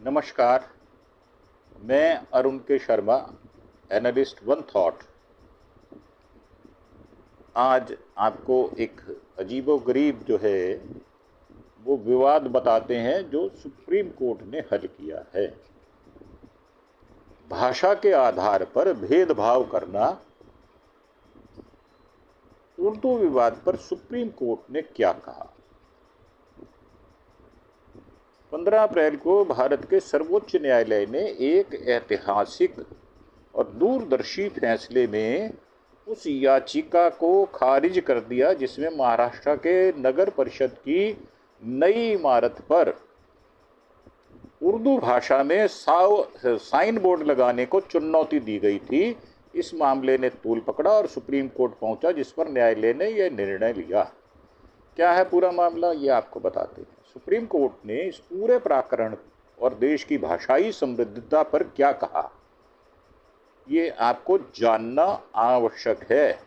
नमस्कार। मैं अरुण के शर्मा, एनालिस्ट वन थॉट। आज आपको एक अजीबोगरीब जो है वो विवाद बताते हैं जो सुप्रीम कोर्ट ने हल किया है। भाषा के आधार पर भेदभाव करना, उर्दू विवाद पर सुप्रीम कोर्ट ने क्या कहा। 15 अप्रैल को भारत के सर्वोच्च न्यायालय ने एक ऐतिहासिक और दूरदर्शी फैसले में उस याचिका को खारिज कर दिया जिसमें महाराष्ट्र के नगर परिषद की नई इमारत पर उर्दू भाषा में साइन बोर्ड लगाने को चुनौती दी गई थी। इस मामले ने तूल पकड़ा और सुप्रीम कोर्ट पहुंचा, जिस पर न्यायालय ने यह निर्णय लिया। क्या है पूरा मामला, ये आपको बताते हैं। सुप्रीम कोर्ट ने इस पूरे प्रकरण और देश की भाषाई समृद्धता पर क्या कहा, ये आपको जानना आवश्यक है।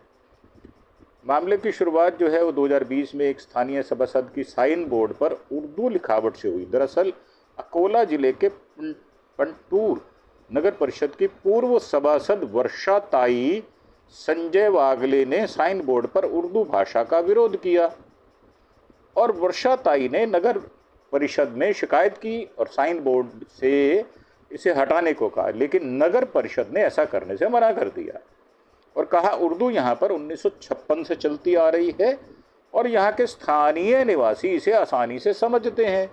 मामले की शुरुआत जो है वो 2020 में एक स्थानीय सभासद की साइन बोर्ड पर उर्दू लिखावट से हुई। दरअसल अकोला जिले के पंटूर नगर परिषद की पूर्व सभासद वर्षा ताई संजय वागले ने साइन बोर्ड पर उर्दू भाषा का विरोध किया और वर्षा ताई ने नगर परिषद में शिकायत की और साइन बोर्ड से इसे हटाने को कहा, लेकिन नगर परिषद ने ऐसा करने से मना कर दिया और कहा उर्दू यहाँ पर 1956 से चलती आ रही है और यहाँ के स्थानीय निवासी इसे आसानी से समझते हैं।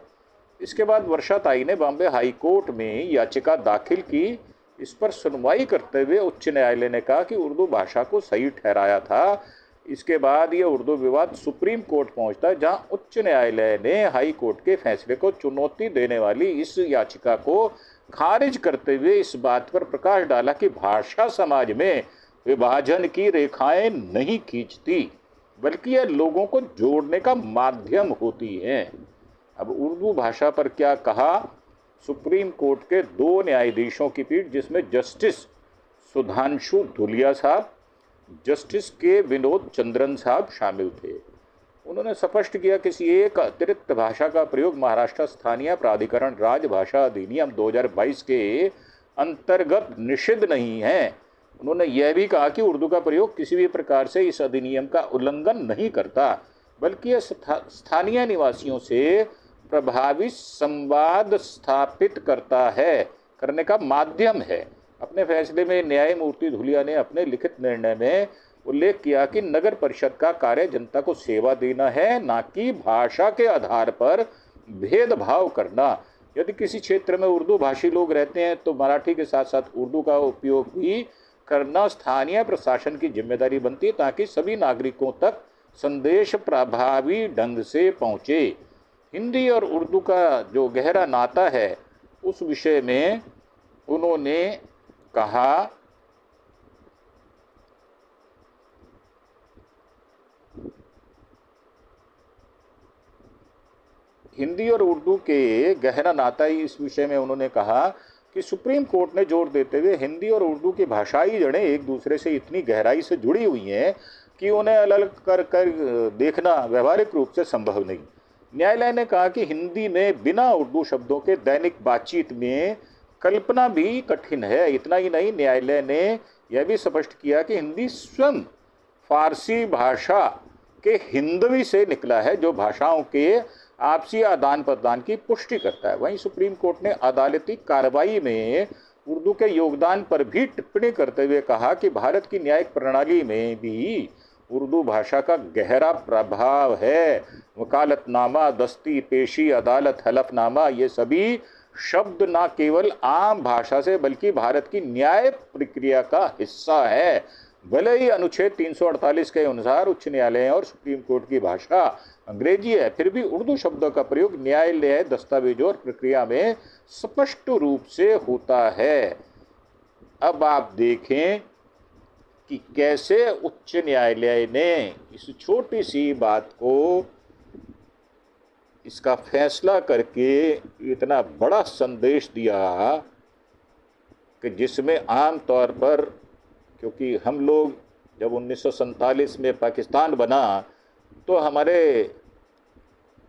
इसके बाद वर्षा ताई ने बॉम्बे हाई कोर्ट में याचिका दाखिल की। इस पर सुनवाई करते हुए उच्च न्यायालय ने कहा कि उर्दू भाषा को सही ठहराया था। इसके बाद यह उर्दू विवाद सुप्रीम कोर्ट पहुंचता है, जहां उच्च न्यायालय ने हाई कोर्ट के फैसले को चुनौती देने वाली इस याचिका को खारिज करते हुए इस बात पर प्रकाश डाला कि भाषा समाज में विभाजन की रेखाएं नहीं खींचती, बल्कि यह लोगों को जोड़ने का माध्यम होती है। अब उर्दू भाषा पर क्या कहा सुप्रीम कोर्ट के 2 न्यायाधीशों की पीठ, जिसमें जस्टिस सुधांशु धुलिया साहब, जस्टिस के विनोद चंद्रन साहब शामिल थे। उन्होंने स्पष्ट किया कि किसी एक अतिरिक्त भाषा का प्रयोग महाराष्ट्र स्थानीय प्राधिकरण राजभाषा अधिनियम 2022 के अंतर्गत निषिद्ध नहीं है। उन्होंने यह भी कहा कि उर्दू का प्रयोग किसी भी प्रकार से इस अधिनियम का उल्लंघन नहीं करता, बल्कि यह स्थानीय निवासियों से प्रभावी संवाद स्थापित करने का माध्यम है। अपने फैसले में न्यायमूर्ति धुलिया ने अपने लिखित निर्णय में उल्लेख किया कि नगर परिषद का कार्य जनता को सेवा देना है, ना कि भाषा के आधार पर भेदभाव करना। यदि किसी क्षेत्र में उर्दू भाषी लोग रहते हैं तो मराठी के साथ साथ उर्दू का उपयोग भी करना स्थानीय प्रशासन की जिम्मेदारी बनती है, ताकि सभी नागरिकों तक संदेश प्रभावी ढंग से पहुँचे। हिंदी और उर्दू का जो गहरा नाता है उस विषय में उन्होंने कहा हिंदी और उर्दू के गहरा नाता ही इस विषय में उन्होंने कहा कि सुप्रीम कोर्ट ने जोर देते हुए हिंदी और उर्दू की भाषाई जड़ें एक दूसरे से इतनी गहराई से जुड़ी हुई हैं कि उन्हें अलग कर देखना व्यवहारिक रूप से संभव नहीं। न्यायालय ने कहा कि हिंदी में बिना उर्दू शब्दों के दैनिक बातचीत में कल्पना भी कठिन है। इतना ही नहीं, न्यायालय ने यह भी स्पष्ट किया कि हिंदी स्वयं फारसी भाषा के हिंदवी से निकला है, जो भाषाओं के आपसी आदान प्रदान की पुष्टि करता है। वहीं सुप्रीम कोर्ट ने अदालती कार्रवाई में उर्दू के योगदान पर भी टिप्पणी करते हुए कहा कि भारत की न्यायिक प्रणाली में भी उर्दू भाषा का गहरा प्रभाव है। वकालतनामा, दस्ती पेशी, अदालत, हलफनामा, ये सभी शब्द न केवल आम भाषा से बल्कि भारत की न्याय प्रक्रिया का हिस्सा है। भले ही अनुच्छेद 348 के अनुसार उच्च न्यायालय और सुप्रीम कोर्ट की भाषा अंग्रेजी है, फिर भी उर्दू शब्दों का प्रयोग न्यायालय दस्तावेजों और प्रक्रिया में स्पष्ट रूप से होता है। अब आप देखें कि कैसे उच्च न्यायालय ने इस छोटी सी बात को, इसका फैसला करके इतना बड़ा संदेश दिया कि जिसमें आम तौर पर, क्योंकि हम लोग जब 1947 में पाकिस्तान बना तो हमारे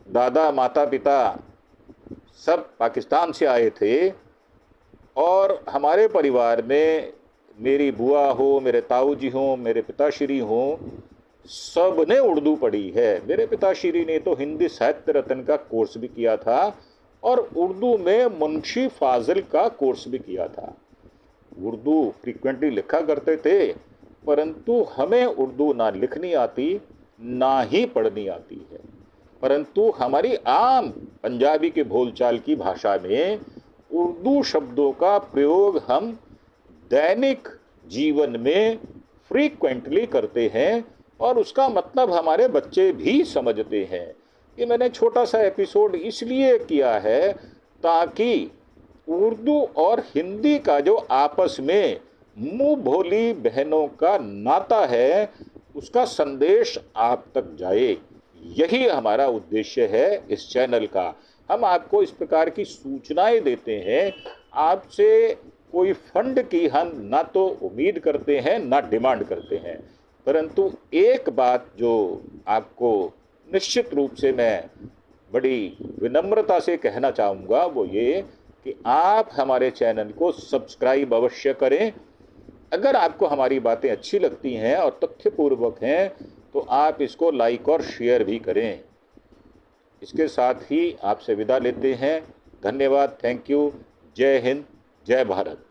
दादा माता पिता सब पाकिस्तान से आए थे और हमारे परिवार में मेरी बुआ हो, मेरे ताऊ जी हों, मेरे पिताश्री हों, सब ने उर्दू पढ़ी है। मेरे पिताश्री ने तो हिंदी साहित्य रत्न का कोर्स भी किया था और उर्दू में मुंशी फाजिल का कोर्स भी किया था। उर्दू फ्रीक्वेंटली लिखा करते थे, परंतु हमें उर्दू ना लिखनी आती ना ही पढ़नी आती है। परंतु हमारी आम पंजाबी के बोलचाल की भाषा में उर्दू शब्दों का प्रयोग हम दैनिक जीवन में फ्रीक्वेंटली करते हैं और उसका मतलब हमारे बच्चे भी समझते हैं। कि मैंने छोटा सा एपिसोड इसलिए किया है ताकि उर्दू और हिंदी का जो आपस में मुंह भोली बहनों का नाता है उसका संदेश आप तक जाए। यही हमारा उद्देश्य है इस चैनल का। हम आपको इस प्रकार की सूचनाएं देते हैं। आपसे कोई फंड की हम ना तो उम्मीद करते हैं ना डिमांड करते हैं, परंतु एक बात जो आपको निश्चित रूप से मैं बड़ी विनम्रता से कहना चाहूँगा वो ये कि आप हमारे चैनल को सब्सक्राइब अवश्य करें। अगर आपको हमारी बातें अच्छी लगती हैं और तथ्यपूर्वक हैं तो आप इसको लाइक और शेयर भी करें। इसके साथ ही आपसे विदा लेते हैं। धन्यवाद। Thank you. जय हिंद, जय भारत।